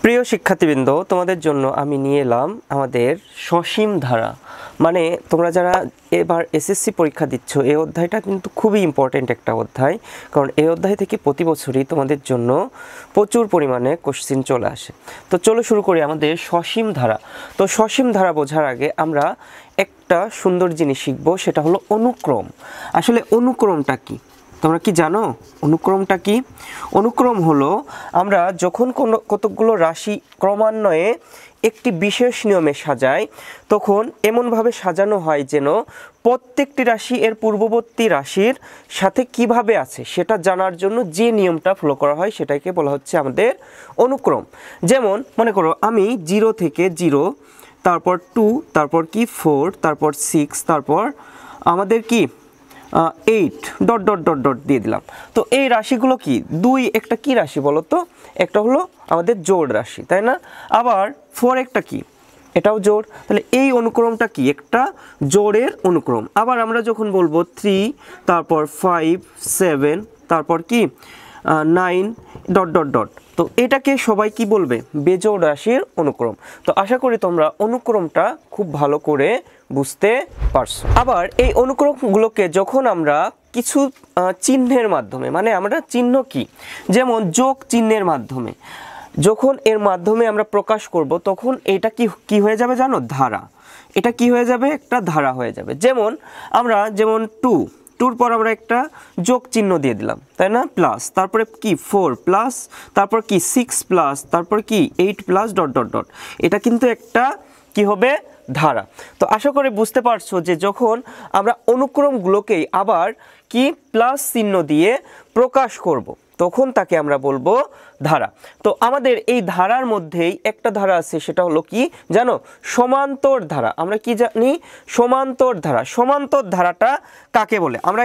প্রিয় শিক্ষার্থীবৃন্দ, তোমাদের জন্য আমি নিয়ে এলাম আমাদের সসীম ধারা। মানে তোমরা যারা এবার এসএসসি পরীক্ষা দিচ্ছ, এই অধ্যায়টা কিন্তু খুবই ইম্পর্টেন্ট একটা অধ্যায়, কারণ এই অধ্যায় থেকে প্রতি বছরই তোমাদের জন্য প্রচুর পরিমাণে কোশ্চেন চলে আসে। তো চলো শুরু করি আমাদের সসীম ধারা। তো সসীম ধারা বোঝার আগে আমরা একটা সুন্দর জিনিস শিখবো, সেটা হলো অনুক্রম। আসলে অনুক্রমটা কি তোমরা কি জানো? অনুক্রমটা কি? অনুক্রম হলো আমরা যখন কতকগুলো রাশি ক্রমান্বয়ে একটি বিশেষ নিয়মে সাজাই, তখন এমনভাবে সাজানো হয় যেন প্রত্যেকটি রাশি এর পূর্ববর্তী রাশির সাথে কিভাবে আছে সেটা জানার জন্য যে নিয়মটা ফলো করা হয় সেটাকে বলা হচ্ছে আমাদের অনুক্রম। যেমন মনে করো আমি 0 থেকে 0, তারপর 2, তারপর কি 4, তারপর 6, তারপর আমাদের কি 8 ডট ডট ডট ডট দিয়ে দিলাম। তো এই রাশিগুলো কি? 2 একটা কি রাশি বলো তো? একটা হলো আমাদের জোড় রাশি, তাই না? আবার 4 একটা কি? এটাও জোড়। তাহলে এই অনুক্রমটা কি? একটা জোড়ের অনুক্রম। আবার আমরা যখন বলবো 3, তারপর 5, 7, তারপর কি 9 ডট ডট ডট, তো এটাকে সবাই কি বলবে? বেজোড় রাশির অনুক্রম। তো আশা করি তোমরা অনুক্রমটা খুব ভালো করে বুঝতে পারছো। আবার এই অনুক্রমগুলোকে যখন আমরা কিছু চিহ্নের মাধ্যমে, মানে আমরা চিহ্ন কি, যেমন যোগ চিহ্নের মাধ্যমে যখন এর মাধ্যমে আমরা প্রকাশ করব, তখন এটা কি হয়ে যাবে জানো? ধারা। এটা কি হয়ে যাবে? একটা ধারা হয়ে যাবে। যেমন আমরা 2 পর আমরা একটা যোগ চিহ্ন দিয়ে দিলাম, তাই না? প্লাস, তারপরে কি 4 প্লাস, তারপর কি 6 প্লাস, তারপর কি 8 প্লাস ডট ডট ডট। এটা কিন্তু একটা কি হবে? ধারা। তো আশা করি বুঝতে পারছো যে যখন আমরা অনুক্রমগুলোকেই আবার কি প্লাস চিহ্ন দিয়ে প্রকাশ করব, তখন তাকে আমরা বলবো ধারা। তো আমাদের এই ধারার মধ্যেই একটা ধারা আছে, সেটা হলো কি জানো? সমান্তর ধারা। আমরা কি জানি? সমান্তর ধারা। সমান্তর ধারাটা কাকে বলে আমরা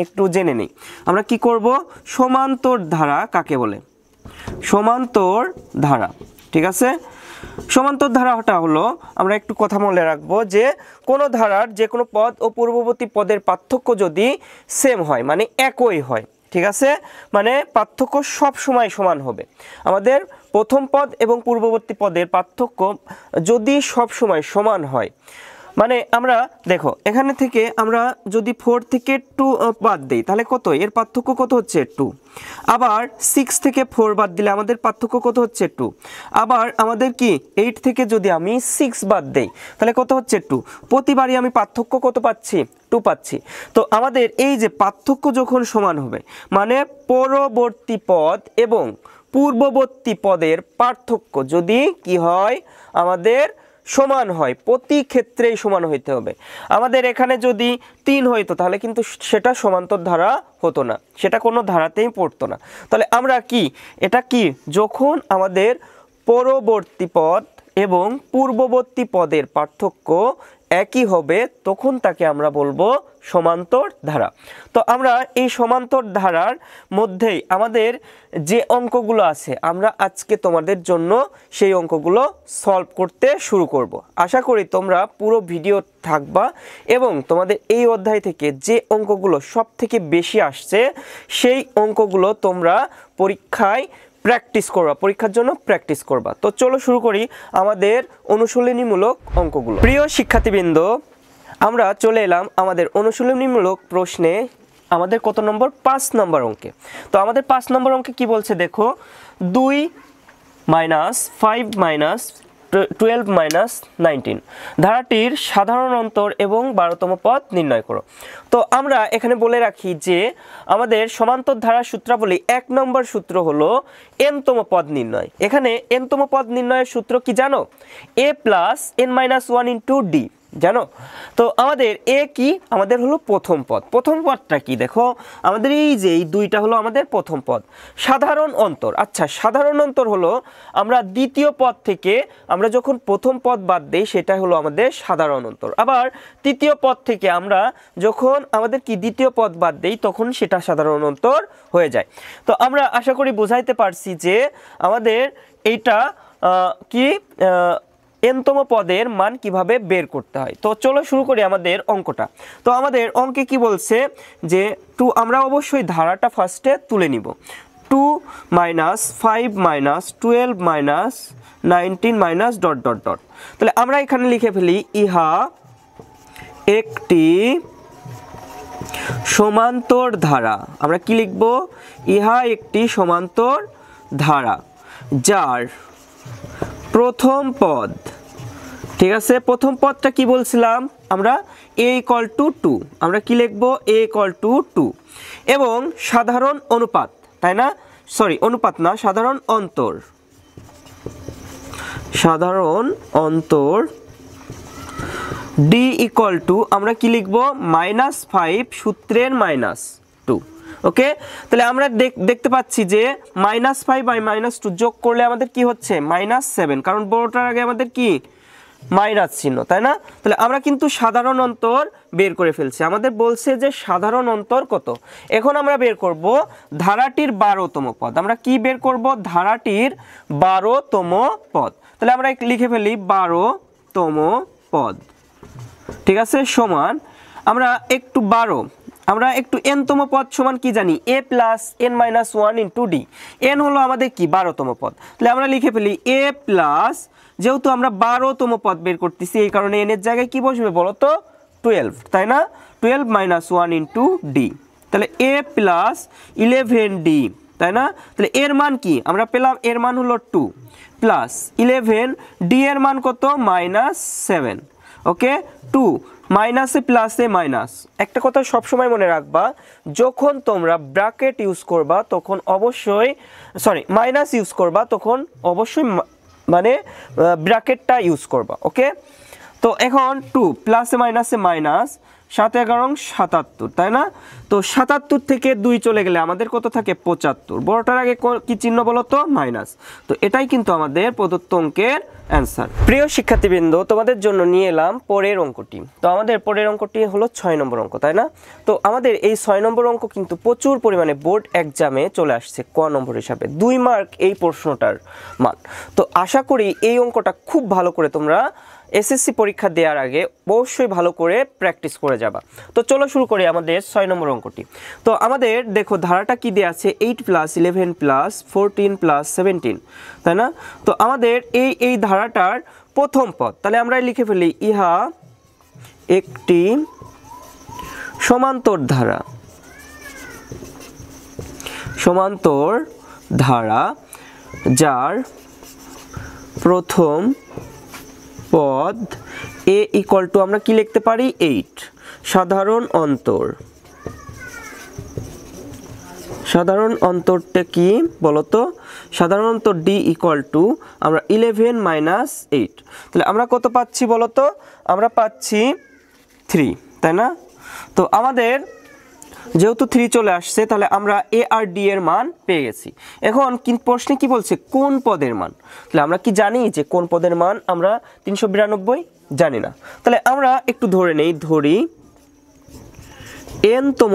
একটু জেনে নিই। আমরা কি করব? সমান্তর ধারা কাকে বলে? সমান্তর ধারা, ঠিক আছে? সমান্তর ধারাটা হলো, আমরা একটু কথা মনে রাখবো যে কোনো ধারার যে কোনো পদ ও পূর্ববর্তী পদের পার্থক্য যদি সেম হয়, মানে একই হয়, ঠিক আছে? মানে পার্থক্য সব সময় সমান হবে। আমাদের প্রথম পদ এবং পূর্ববর্তী পদের পার্থক্য যদি সব সময় সমান হয়, মানে আমরা দেখো এখানে থেকে আমরা যদি 4 থেকে 2 বাদ দিই, তাহলে কত? এর পার্থক্য কত হচ্ছে? 2। আবার 6 থেকে 4 বাদ দিলে আমাদের পার্থক্য কত হচ্ছে? 2। আবার আমাদের কি 8 থেকে যদি আমি 6 বাদ দেই, তাহলে কত হচ্ছে? 2। প্রতিবারই আমি পার্থক্য কত পাচ্ছি? 2 পাচ্ছি। তো আমাদের এই যে পার্থক্য যখন সমান হবে, মানে পরবর্তী পদ এবং পূর্ববর্তী পদের পার্থক্য যদি কি হয়? আমাদের সমান হয়, প্রতি ক্ষেত্রেই সমান হইতে হবে। আমাদের এখানে যদি 3 হইতো, তাহলে কিন্তু সেটা সমান্তর ধারা হতো না, সেটা কোনো ধারাতেই পড়তো না। তাহলে আমরা কি এটা কি, যখন আমাদের পরবর্তী পদ এবং পূর্ববর্তী পদের পার্থক্য একই হবে, তখন তাকে আমরা বলবো সমান্তর ধারা। তো আমরা এই সমান্তর ধারার মধ্যেই আমাদের যে অঙ্কগুলো আছে, আমরা আজকে তোমাদের জন্য সেই অঙ্কগুলো সলভ করতে শুরু করব। আশা করি তোমরা পুরো ভিডিও থাকবা এবং তোমাদের এই অধ্যায় থেকে যে অঙ্কগুলো সব থেকে বেশি আসছে, সেই অঙ্কগুলো তোমরা পরীক্ষায় প্র্যাকটিস করবা, পরীক্ষার জন্য প্র্যাকটিস করবা। তো চলো শুরু করি আমাদের অনুশীলনীমূলক অঙ্কগুলো। প্রিয় শিক্ষার্থীবৃন্দ, আমরা চলে এলাম আমাদের অনুশীলনীমূলক প্রশ্নে। আমাদের কত নম্বর? 5 নম্বর অঙ্কে। তো আমাদের 5 নম্বর অঙ্কে কি বলছে দেখো, 2 - 5 - 12 - 19 ধারাটির সাধারণ অন্তর এবং 12তম পদ নির্ণয় করো। তো আমরা এখানে বলে রাখি যে আমাদের সমান্তর ধারার সূত্রাবলী 1 নম্বর সূত্র হলো n তম পদ নির্ণয়। এখানে n তম পদ নির্ণয়ের সূত্র কি জানো? a + n - 1 * d, জানো? তো আমাদের এ কি? আমাদের হলো প্রথম পদ। প্রথম পদটা কি দেখো, আমাদের এই যে এই 2টা হলো আমাদের প্রথম পদ। সাধারণ অন্তর, আচ্ছা সাধারণ অন্তর হলো আমরা দ্বিতীয় পদ থেকে আমরা যখন প্রথম পদ বাদ দেই, সেটা হলো আমাদের সাধারণ অন্তর। আবার তৃতীয় পদ থেকে আমরা যখন আমাদের কি দ্বিতীয় পদ বাদ দেই, তখন সেটা সাধারণ অন্তর হয়ে যায়। তো আমরা আশা করি বোঝাইতে পারছি যে আমাদের এইটা কি n তম পদের মান কিভাবে বের করতে হয়। তো চলো শুরু করি আমাদের অঙ্কটা। তো আমাদের অঙ্কে কি বলছে যে আমরা অবশ্যই ধারাটা ফার্স্টে তুলে নিব। 2 minus 5 minus 12 minus 19 minus dot dot dot. তাহলে আমরা এখানে লিখে ফেলি ইহা একটি সমান্তর ধারা। আমরা কি লিখব? ইহা একটি সমান্তর ধারা যার প্রথম পদ, ঠিক আছে, প্রথম পদটা কি বলছিলাম আমরা? a = 2। আমরা কি লিখব? a = 2 এবং সাধারণ অনুপাত, তাই না? সরি, অনুপাত না, সাধারণ অন্তর। সাধারণ অন্তর d = আমরা কি লিখব? -5 সূত্রের -2। ওকে, তাহলে আমরা দেখতে পাচ্ছি যে -5 বাই -2 যোগ করলে আমাদের কি হচ্ছে? -7, কারণ বড়টার আগে আমাদের কি মাইনাস চিহ্ন, তাই না? তাহলে আমরা কিন্তু সাধারণ অন্তর বের করে ফেলছি। আমাদের বলছে যে সাধারণ অন্তর কত। এখন আমরা বের করব ধারাটির 12তম পদ। আমরা কি বের করব? ধারাটির 12তম পদ। তাহলে আমরা লিখে ফেলি 12তম পদ, ঠিক আছে, সমান আমরা একটু 12, আমরা একটু n-তম পদ সমান কি জানি? a plus n minus 1 into d। n হলো আমাদের কি? 12তম পদ। তাহলে আমরা লিখে ফেলি a প্লাস, যেহেতু আমরা 12তম পদ বের করতেছি এই কারণে n এর জায়গায় কি বসবে বলো তো? 12, তাই না? 12 মাইনাস 1 ইন্টু d। তাহলে a প্লাস 11d, তাই না? তাহলে এর মান কি আমরা পেলাম? এর মান হলো 2 প্লাস 11, d এর মান কত? -7। ওকে, 2 মাইনাসে প্লাসে মাইনাস। একটা কথা সবসময় মনে রাখবা, যখন তোমরা ব্র্যাকেট ইউজ করবা তখন অবশ্যই, সরি, মাইনাস ইউজ করবা তখন অবশ্যই মানে ব্র্যাকেটটা ইউজ করবা। ওকে, তো এখন 2 প্লাসে মাইনাসে মাইনাস, 7 11 77, তাই না? তো 77 থেকে 2 চলে গেলে আমাদের কত থাকে? 75। বড়টার আগে কি চিহ্ন বলো তো? মাইনাস। তো এটাই কিন্তু আমাদের প্রদত্ত অঙ্কের অ্যান্সার। প্রিয় শিক্ষার্থীবৃন্দ, তোমাদের জন্য নিয়ে এলাম পরের অঙ্কটি। তো আমাদের পরের অঙ্কটি হলো 6 নম্বর অঙ্ক, তাই না? তো আমাদের এই 6 নম্বর অঙ্ক কিন্তু প্রচুর পরিমাণে বোর্ড এক্সামে চলে আসছে ক নম্বর হিসাবে, 2 মার্ক এই প্রশ্নটার মান। তো আশা করি এই অঙ্কটা খুব ভালো করে তোমরা এসএসসি পরীক্ষা দেওয়ার আগে অবশ্যই ভালো করে প্র্যাকটিস করে যাবা। তো চলো শুরু করি আমাদের 6 নম্বর অঙ্কটি। তো আমাদের দেখো ধারাটা কি দেওয়া আছে? 8 + 11 + 14 + 17, তাই না? তো আমাদের এই ধারাটার প্রথম পদ, তাহলে আমরা লিখে ফেলি ইহা একটি সমান্তর ধারা। সমান্তর ধারা যার প্রথম পদ a = আমরা কি লিখতে পারি? 8। সাধারণ অন্তর, সাধারণ অন্তরটা কি বলতো? সাধারণ অন্তর d = আমরা 11 - 8। তাহলে আমরা কত পাচ্ছি বলতো? আমরা পাচ্ছি 3, তাই না? তো আমাদের যেহেতু 3 চলে আসছে, তাহলে আমরা a আর d এর মান পেয়ে গেছি। এখন কিন্তু প্রশ্নে কি বলছে? কোন পদের মান। তাহলে আমরা কি জানি যে কোন পদের মান? আমরা 392 জানি না। তাহলে আমরা একটু ধরে নেই, ধরি n-তম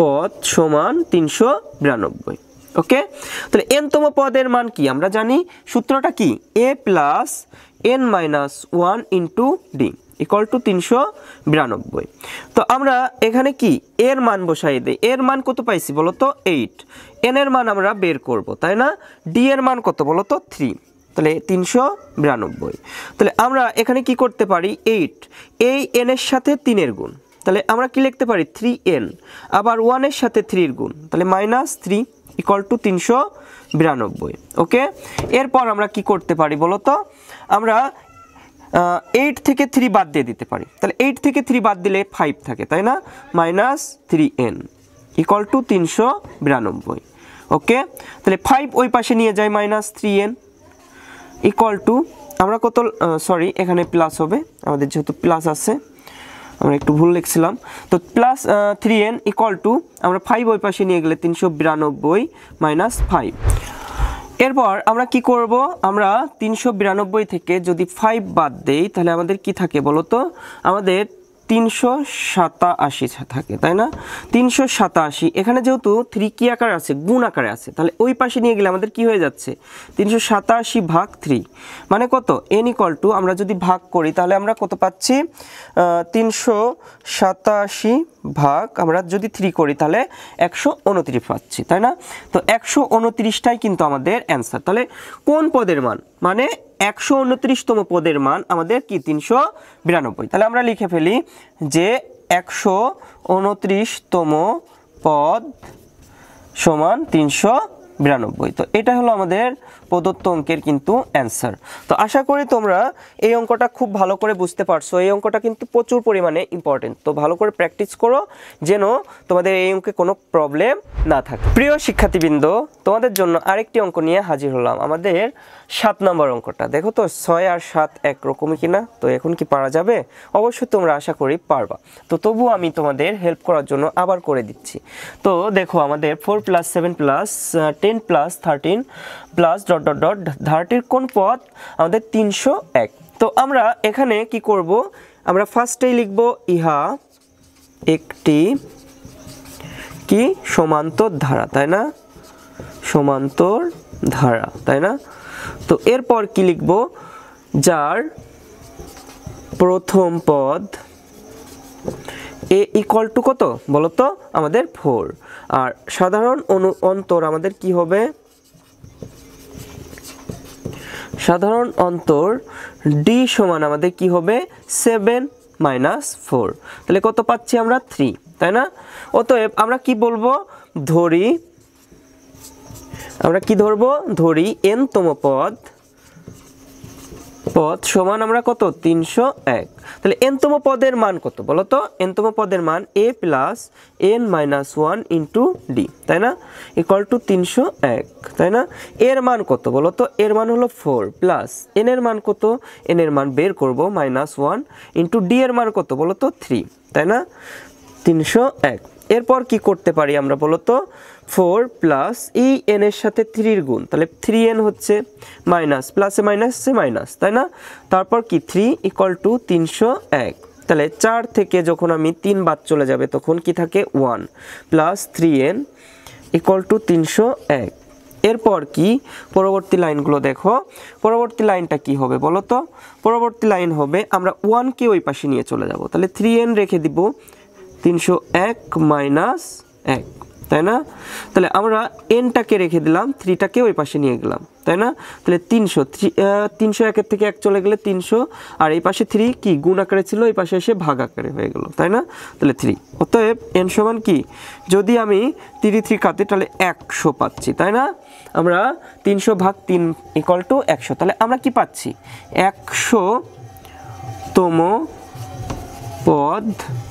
পদ সমান 392। ওকে, তাহলে n-তম পদের মান কি আমরা জানি? সূত্রটা কি? a plus n minus 1 into d = 392। তো আমরা এখানে কি এর মান বসাই দেই। এর মান কত পাইছি বলো তো? 8। n এর মান আমরা বের করব, তাই না? d এর মান কত বলো তো? 3। তাহলে 392। তাহলে আমরা এখানে কি করতে পারি? 8 এই n এর সাথে 3 এর গুণ, তাহলে আমরা কি লিখতে পারি? 3n, আবার 1 এর সাথে 3 এর গুণ, তাহলে -3 = 392। ওকে, এরপর আমরা কি করতে পারি বলো তো? আমরা 8 থেকে 3 বাদ দিয়ে দিতে পারি। তাহলে 8 থেকে 3 বাদ দিলে 5 থাকে, তাই না? -3n = 392। ওকে, তাহলে 5 ওই পাশে নিয়ে যাই, -3n = আমরা কত? সরি, এখানে প্লাস হবে, আমাদের যেহেতু প্লাস আছে আমরা একটু ভুল লিখছিলাম। তো +3n = আমরা 5 ওই পাশে নিয়ে গেলে 392 - 5। এরপর আমরা কি করব? আমরা 392 থেকে যদি 5 বাদ দেই তাহলে আমাদের কি থাকে বলো তো? আমাদের 387 থাকে, তাই না? 387, এখানে যেহেতু 3 কি আকারে আছে, গুণ আকারে আছে, তাহলে ওই পাশে নিয়ে গেলে আমাদের কি হয়ে যাচ্ছে 387 ভাগ 3 মানে কত, n ইকুয়াল টু আমরা যদি ভাগ করি তাহলে আমরা কত পাচ্ছি 387 ভাগ আমরা যদি 3 করি তাহলে 129 পাচ্ছি, তাই না? তো 129টাই কিন্তু আমাদের অ্যান্সার। তাহলে কোন পদের মান, মানে 129তম পদের মান আমাদের কি 392। তাহলে আমরা লিখে ফেলি যে 129তম পদ সমান 392। তো এটা হলো আমাদের প্রদত্ত অঙ্কের কিন্তু অ্যান্সার। তো আশা করি তোমরা এই অঙ্কটা খুব ভালো করে বুঝতে পারছো। এই অঙ্কটা কিন্তু প্রচুর পরিমাণে ইম্পর্টেন্ট, তো ভালো করে প্র্যাকটিস করো যেন তোমাদের এই অঙ্কে কোনো প্রবলেম না থাকে। প্রিয় শিক্ষার্থীবৃন্দ, তোমাদের জন্য আরেকটি অঙ্ক নিয়ে হাজির হলাম। আমাদের 7 নম্বর অঙ্কটা দেখো তো, 6 আর 7 একরকমই কিনা। তো এখন কি পারা যাবে? অবশ্যই তোমরা আশা করি পারবা। তো তবুও আমি তোমাদের হেল্প করার জন্য আবার করে দিচ্ছি। তো দেখো আমাদের 4 + 7 + 10 + 13 প্লাস ... ধারাটির কোন পদ আমাদের 301। তো আমরা এখানে কি করব, আমরা ফার্স্টেই লিখব ইহা একটি কি সমান্তর ধারা, তাই না? সমান্তর ধারা, তাই না? তো এরপর কি লিখব, যার প্রথম পদ a ইকুয়াল টু কত বলো তো আমাদের 4, আর সাধারণ অন্তর আমাদের কি হবে, সাধারণ অন্তর d সমান আমাদের কি হবে 7 - 4। তাহলে কত পাচ্ছি আমরা 3, তাই না? অতএব আমরা কি বলবো, ধরি, আমরা কি ধরবো, ধরি n-তম পদ সমান আমরা কত 301। তাহলে n-তম পদের মান কত বলো তো, n-তম পদের মান a + n - 1 * d, তাই না? ইকুয়াল টু 301, তাই না? এর মান কত বলো তো, এর মান হলো 4 প্লাস n এর মান কত, n এর মান বের করব -1 * d এর মান কত বলো তো 3, তাই না? 301। এরপর কি করতে পারি আমরা বলো তো, 4 প্লাস এই n এর সাথে 3 এর গুণ, তাহলে 3n হচ্ছে মাইনাস, প্লাসে মাইনাসে মাইনাস, তাই না? তারপর কি 3 = 301। তাহলে 4 থেকে যখন আমি 3 বাদ চলে যাবে তখন কি থাকে 1 প্লাস 3n = 301। এরপর কি পরবর্তী লাইনগুলো দেখো, পরবর্তী লাইনটা কি হবে বলো তো, পরবর্তী লাইন হবে আমরা 1 কে ওই পাশে নিয়ে চলে যাব, তাহলে 3n রেখে দিব 301 - 1, তাই না? তাহলে আমরা nটাকে রেখে দিলাম, 3টাকে ওই পাশে নিয়ে গেলাম, তাই না? তাহলে 301 থেকে 1 চলে গেলে 300, আর এই পাশে 3 কি গুণ আকারে ছিল, এই পাশে এসে ভাগ আকারে হয়ে গেল, তাই না? তাহলে 3। অতএব n সমান কি, যদি আমি 3 কাটি তাহলে 100 পাচ্ছি, তাই না? আমরা 300 ভাগ 3 = 100। তাহলে আমরা কি পাচ্ছি 100তম পদ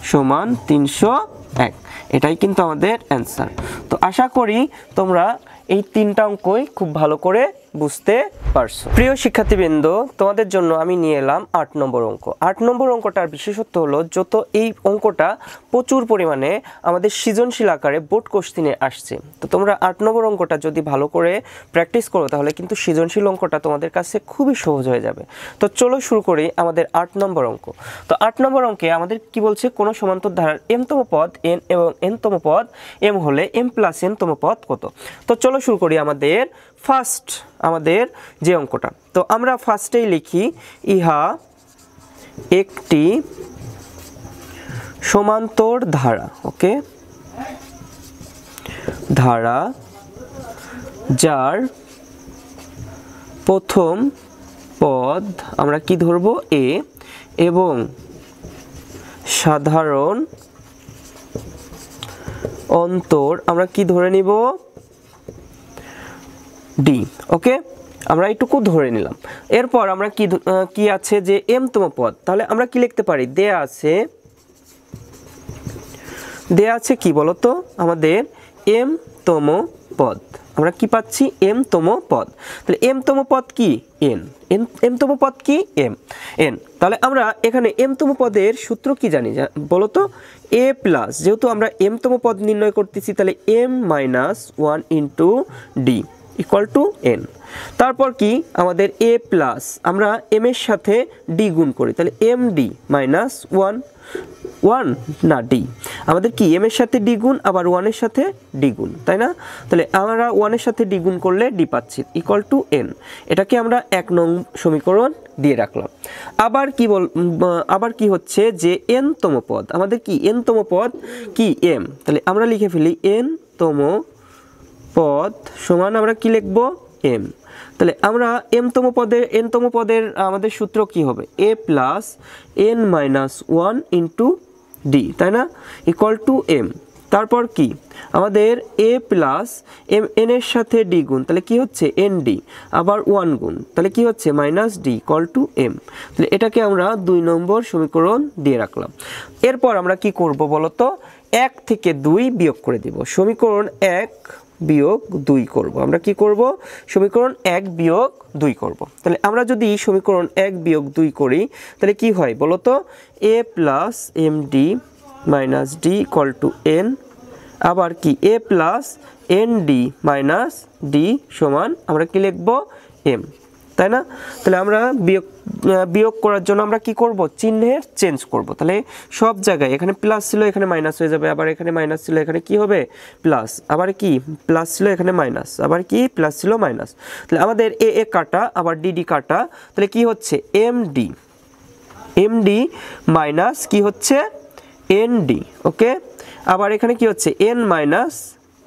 সমান 301। এটাই কিন্তু আমাদের অ্যান্সার। তো আশা করি তোমরা এই 3টা অঙ্কই খুব ভালো করে বুঝতে পারছো। প্রিয় শিক্ষার্থীবৃন্দ, তোমাদের জন্য আমি নিয়ে এলাম 8 নম্বর অঙ্ক। 8 নম্বর অঙ্কটার বিশেষত্ব হলো যত এই অঙ্কটা প্রচুর পরিমাণে আমাদের সৃজনশীল আকারে বোর্ড কোশ্চেনে আসছে। তো তোমরা 8 নম্বর অঙ্কটা যদি ভালো করে প্র্যাকটিস করো তাহলে কিন্তু সৃজনশীল অঙ্কটা তোমাদের কাছে খুবই সহজ হয়ে যাবে। তো চলো শুরু করি আমাদের 8 নম্বর অঙ্ক। তো 8 নম্বর অঙ্কে আমাদের কি বলছে, কোনো সমান্তর ধারার m-তম পদ n এবং n-তম পদ m হলে m + n-তম পদ কত। তো চলো শুরু করি আমাদের ফার্স্ট আমাদের যে অঙ্কটা। তো আমরা ফার্স্টেই লিখি ইহা একটি সমান্তর ধারা, ওকে, ধারা যার প্রথম পদ আমরা কি ধরব a এবং সাধারণ অন্তর আমরা কি ধরে নিব d, ওকে, আমরা এইটুকু ধরে নিলাম। এরপর আমরা কি আছে যে m-তম পদ, তাহলে আমরা কি লিখতে পারি, দেয়া আছে কি বলতো আমাদের m-তম পদ, আমরা কি পাচ্ছি m-তম পদ। তাহলে m-তম পদ কি n, m-তম পদ কি n। তাহলে আমরা এখানে m-তম পদের সূত্র কি জানি বলতো, a প্লাস, যেহেতু আমরা m-তম পদ নির্ণয় করতেছি তাহলে m - 1 * d = n। তারপর কি আমাদের a প্লাস, আমরা m এর সাথে d গুণ করি তাহলে md - 1 ওয়ান না ডি, আমাদের কি এম এর সাথে ডি গুণ আবার ওয়ানের সাথে ডি গুণ, তাই না? তাহলে আমরা ওয়ানের সাথে ডি গুণ করলে ডি পাচ্ছি ইকুয়াল টু এন। এটাকে আমরা 1 নং সমীকরণ দিয়ে রাখলাম। আবার কি হচ্ছে যে এন তম পদ, আমাদের কি এন তম পদ কি এম, তাহলে আমরা লিখে ফেলি এন তম পদ সমান আমরা কি লিখব এম। তাহলে আমরা এন তম পদের আমাদের সূত্র কি হবে a plus n minus one into d, তাই না, ইকুয়াল টু এম। তারপর কি আমাদের এ প্লাস এম এন এর সাথে ডি গুণ, তাহলে কি হচ্ছে এন ডি, আবার ওয়ান গুণ, তাহলে কি হচ্ছে minus D equal to M. তাহলে এটাকে আমরা 2 নম্বর সমীকরণ দিয়ে রাখলাম। এরপর আমরা কি করব বলতো, 1 থেকে 2 বিয়োগ করে দিব, সমীকরণ 1 বিয়োগ 2 করব। আমরা কি করব, সমীকরণ 1 বিয়োগ 2 করব। তাহলে আমরা যদি সমীকরণ 1 বিয়োগ 2 করি তাহলে কি হয় বলতো, a plus m d minus D equal to n, আবার কি a plus n d minus d সমান আমরা কি লিখব এম, তাই না? তাহলে আমরা বিয়োগ করার জন্য আমরা কি করব, চিহ্নের চেঞ্জ করব। তাহলে সব জায়গায় এখানে প্লাস ছিল এখানে মাইনাস হয়ে যাবে, আবার এখানে মাইনাস ছিল এখানে কি হবে প্লাস, আবার কি প্লাস ছিল এখানে মাইনাস, আবার কি প্লাস ছিল মাইনাস। তাহলে আমাদের এ এ কাটা আবার ডি ডি কাটা, তাহলে কি হচ্ছে এম ডি মাইনাস কি হচ্ছে এন ডি, ওকে। আবার এখানে কি হচ্ছে এন মাইনাস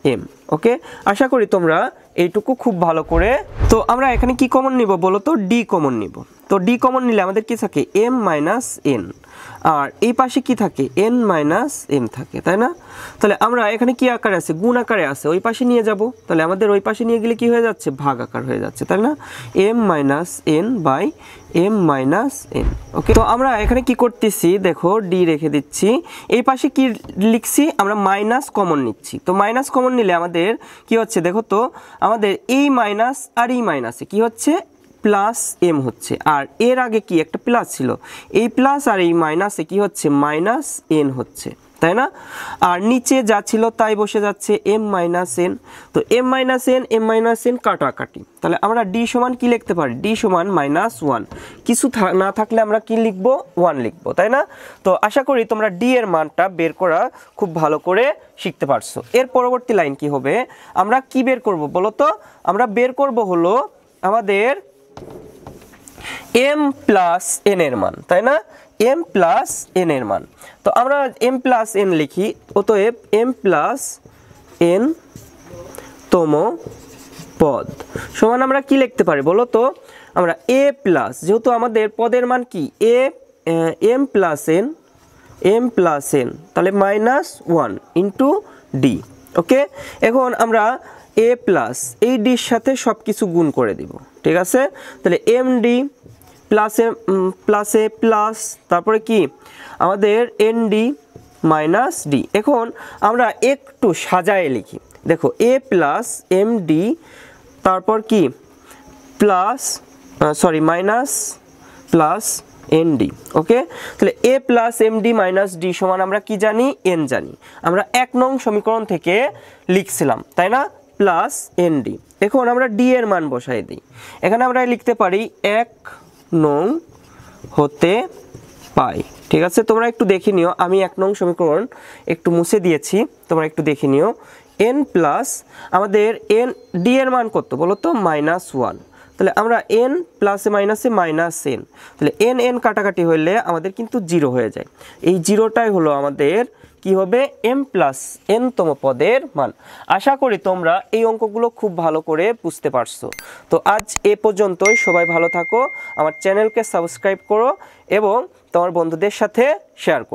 এম, ওকে। আশা করি তোমরা এইটুকু খুব ভালো করে। তো আমরা এখানে কি কমন নিব বলো তো, ডি কমন নিব। তো ডি কমন নিলে আমাদের কি থাকে এম মাইনাস এন, আর এই পাশে কি থাকে এন মাইনাস এম থাকে, তাই না? তাহলে আমরা এখানে কি আকারে আছে, গুণ আকারে আছে, ওই পাশে নিয়ে যাব। তাহলে আমাদের ওই পাশে নিয়ে গেলে কি হয়ে যাচ্ছে, ভাগ আকার হয়ে যাচ্ছে, তাই না? M minus n by m minus n, okay. তো আমরা এখানে কি করতেছি দেখো, ডি রেখে দিচ্ছি, এই পাশে কি লিখছি আমরা মাইনাস কমন নিচ্ছি। তো মাইনাস কমন নিলে আমাদের কি হচ্ছে দেখো তো, আমাদের এই মাইনাস আর এই মাইনাসে কি হচ্ছে প্লাস এম হচ্ছে, আর এর আগে কি একটা প্লাস ছিল, এই প্লাস আর এই মাইনাসে কি হচ্ছে মাইনাস এন হচ্ছে, তাই না? আর নিচে যা ছিল তাই বসে যাচ্ছে এম মাইনাস এন। তো এম মাইনাস এন কাটাকাটি, তাহলে আমরা ডি সমান কি লিখতে পারি, ডি সমান মাইনাস ওয়ান, কিছু না থাকলে আমরা কি লিখব ওয়ান লিখবো, তাই না? তো আশা করি তোমরা ডি এর মানটা বের করা খুব ভালো করে শিখতে পারছো। এর পরবর্তী লাইন কি হবে, আমরা কি বের করব বলো তো, আমরা বের করব হলো আমাদের এম প্লাস এন এর মান, তাই না, এম প্লাস এন এর মান। তো আমরা এম প্লাস এন লিখি, অতএব এম প্লাস এন তম পদ সমান আমরা কি লিখতে পারি বলো তো, আমরা এ প্লাস, যেহেতু আমাদের পদের মান কি এম প্লাস এন, তাহলে মাইনাস ওয়ান ইন্টু ডি, ওকে। এখন আমরা এ প্লাস এই ডির সাথে সব কিছু গুণ করে দিব, ঠিক আছে। তাহলে এম ডি প্লাসে প্লাস, তারপরে কি আমাদের এন ডি মাইনাস ডি। এখন আমরা একটু সাজায়ে লিখি, দেখো এ প্লাস এম ডি, তারপর কি minus plus n d, okay. তাহলে a plus m d minus d সমান আমরা কি জানি, এন জানি, আমরা 1 নং সমীকরণ থেকে লিখছিলাম, তাই না, প্লাস এন ডি। এখন আমরা ডি এর মান বসাই দিই, এখানে আমরা লিখতে পারি 1 নং হতে পাই, ঠিক আছে। তোমরা একটু দেখে নিও, আমি 1 নং সমীকরণ একটু মুছে দিয়েছি, তোমরা একটু দেখে নিও। এন প্লাস আমাদের এন ডি এর মান কত বলো তো, মাইনাস ওয়ান। তাহলে আমরা এন প্লাসে মাইনাসে মাইনাস এন, তাহলে এন এন কাটাকাটি হলে আমাদের কিন্তু 0 হয়ে যায়, এই 0টাই হলো আমাদের কি হবে এম প্লাস এন তম পদের মান। আশা করি তোমরা এই অঙ্কগুলো খুব ভালো করে বুঝতে পারছো। তো আজ এ পর্যন্তই, সবাই ভালো থাকো, আমার চ্যানেলকে সাবস্ক্রাইব করো এবং তোমার বন্ধুদের সাথে শেয়ার করো।